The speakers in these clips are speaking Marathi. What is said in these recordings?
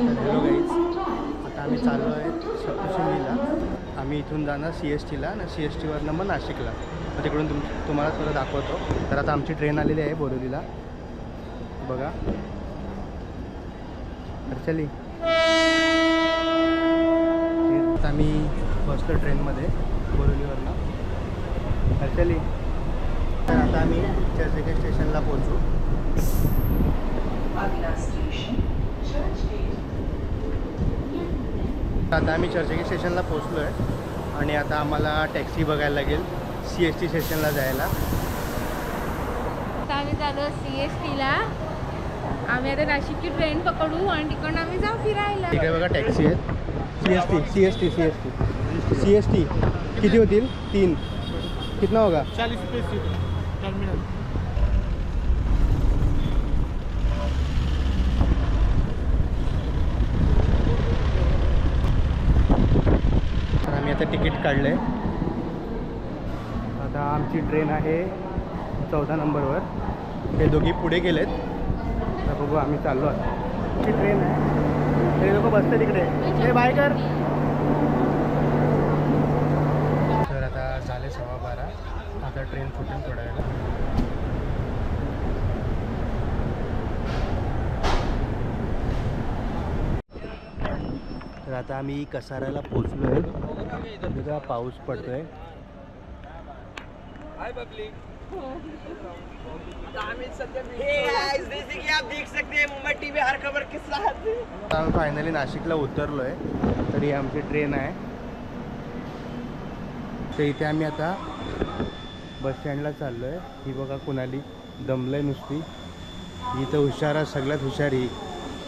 हॅलो गाईज, आता आम्ही चाललो आहे सप्तशृंगीला. आम्ही इथून जाणार CSTला आणि CSTवरनं मग नाशिकला. मग तिकडून तुम्हाला थोडं दाखवतो. तर आता आमची ट्रेन आलेली आहे बोरिवलीला, बघा. तर चली, आता आम्ही बसलो ट्रेनमध्ये बोरिवलीवरनं. तर चली, तर आता आम्ही चर्चगेट स्टेशनला पोहोचू. आता आम्ही चर्चगेट स्टेशनला पोहोचलो आहे आणि आता आम्हाला टॅक्सी बघायला लागेल CST स्टेशनला जायला. आता आम्ही चालू CSTला. आम्ही आता नाशिकची ट्रेन पकडू आणि तिकडून आम्ही जाऊ फिरायला. ठीक आहे, बघा टॅक्सी आहेत. CST किती होतील? 3. कितना होगा? 40 रुपये सीट टर्मिनल. तर आम्ही आता तिकीट काढलं आहे. आता आमची ट्रेन आहे 14 नंबरवर. हे दोघी पुढे गेलेत. तर बघू, आम्ही चाललो आता. ती ट्रेन आहे, ते लोक बसते तिकडे. हे बाय कर. तर आता झाले 12:15. आता ट्रेन सुटेल थोड्या वेळेला. तर आता आम्ही कसाराला पोचलो आहे. बघा, पाऊस पडतोय. हाय पब्लिक. जैसे कि आप देख सकते हैं मुंबई टीवी हर खबर के साथ. आता आम्ही फायनली नाशिकला उतरलो आहे. तर ही आमची ट्रेन आहे. तर इथे आम्ही आता बस स्टँडला चाललो आहे. ही बघा, कुणाली दमलं आहे नुसती. ही तर हुशार आहे, सगळ्यात हुशार ही.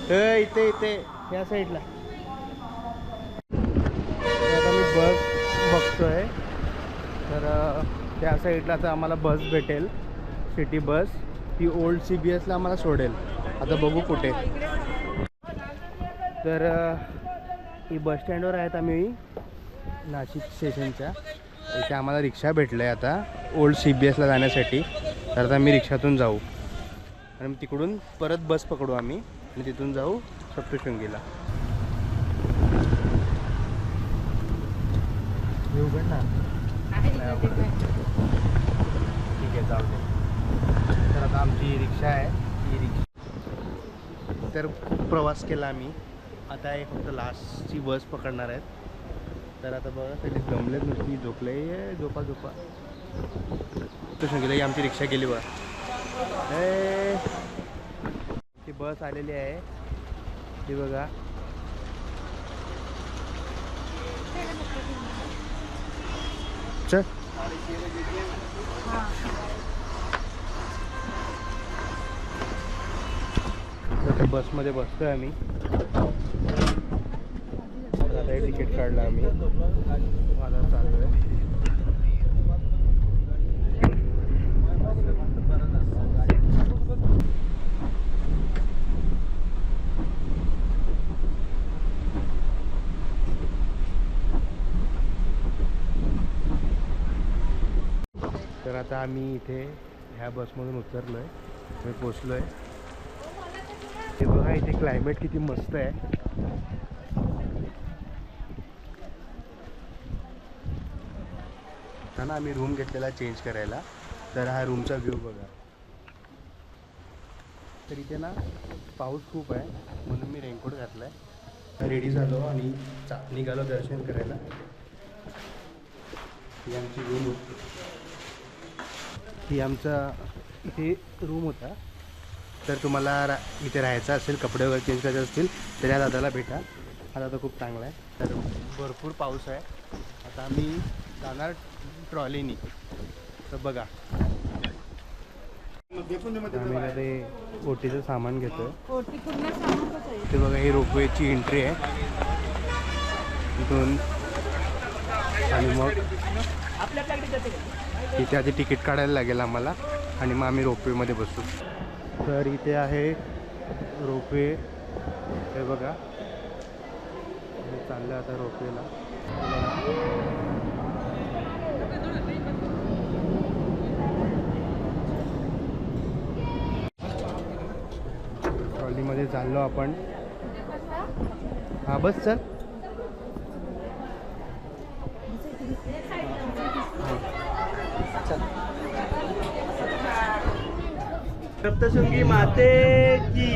तर इथे या साईडला आता मी बस बघतोय. तर त्या साईडला आता आम्हाला बस भेटेल, सिटी बस. ती ओल्ड CBSला आम्हाला सोडेल. आता बघू कुठे. तर ही बस स्टँडवर आहेत आम्ही नाशिक स्टेशनच्या. इथे आम्हाला रिक्षा भेटलं आहे आता ओल्ड CBSला जाण्यासाठी. तर आता आम्ही रिक्षातून जाऊ आणि तिकडून परत बस पकडू आम्ही आणि तिथून जाऊ सप्तशृंगीला. येऊ पण ना, ठीक आहे, जाऊ दे. तर आता आमची रिक्षा आहे. ही रिक्षा तर खूप प्रवास केला आम्ही. आता एक फक्त लास्टची बस पकडणार आहेत. तर आता बघा, सगळे जमलेत, नुसती झोपले. झोपा. तो सांगितलं, ही आमची रिक्षा गेली बघा. ती बस आलेली आहे, ती बघा. चल, आता बसमध्ये बसतोय आम्ही. आता हे तिकीट काढलं आम्ही. आता चाललोय. तर आता आम्ही इथे ह्या बसमधून उतरलो आहे. मी पोचलो आहे. हे बघा, इथे क्लायमेट किती मस्त आहे. हा ना, आम्ही रूम घेतलेला चेंज करायला. तर हा रूमचा व्ह्यू बघा. तर इथे ना पाऊस खूप आहे म्हणून मी रेनकोट घातला आहे. रेडी झालो आणि निघालो दर्शन करायला. ही आमची रूम होती. ही आमचा इथे रूम होता. तर तुम्हाला इथे राहायचं असेल, कपडे वगैरे चेंज करायचे असतील तर या दादाला भेटा. हा दादा खूप चांगला आहे. तर भरपूर पाऊस आहे. आता आम्ही जाणार ट्रॉलीनी. तर बघा, आम्ही ते ओटीचं सामान घेतो. ते बघा, ही रोपवेची एंट्री आहे इथून. आणि मग इथे आधी तिकीट काढायला लागेल आम्हाला आणि मग आम्ही रोपवेमध्ये बसू. तर इथे आहे रोपवे. हे बघा, चाललं आता रोपवेला. ट्रॉलीमध्ये चाललो आपण. हा बस चल. सप्तशृंगी माते की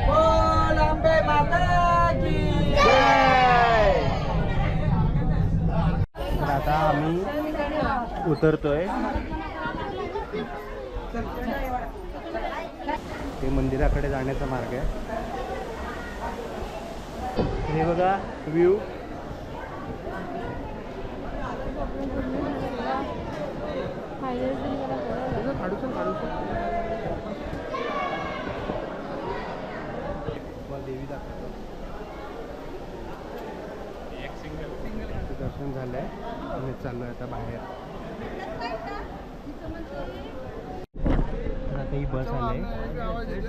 बोल अंबे माता की तर आता आम्ही उतरतोय. ते मंदिराकडे जाण्याचा मार्ग आहे. हे बघा व्ह्यू. देवी दाखवतो. दर्शन झालंय आणि चाललोय आता बाहेर. तर आता ही बस आली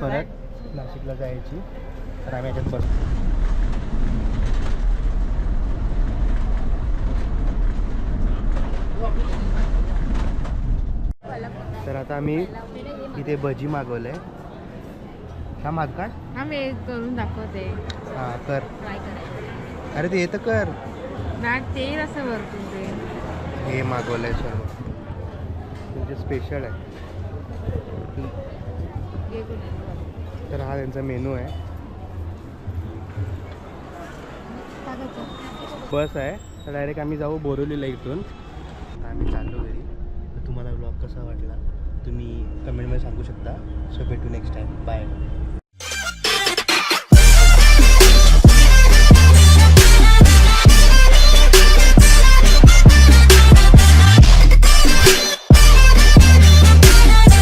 परत नाशिकला जायची. तर आम्ही याच्यात बसतो. तर आता आम्ही इथे भजी मागवलंय. हा माग का? हा मी करून दाखवते. हा कर. ट्राय करायचं. अरे ते येतं कर. बॅग तेल असं वरतून ते. हे मागवलंय सर्व. म्हणजे स्पेशल आहे. हे कुठे? तर हा त्यांचा मेनू आहे. बस आहे. तर डायरेक्ट आम्ही जाऊ बोरिवलीला इथून. आम्ही चाललो घरी. तर तुम्हाला ब्लॉग कसा वाटला तुम्ही कमेंटमध्ये सांगू शकता. सो भेटू नेक्स्ट टाईम. बाय.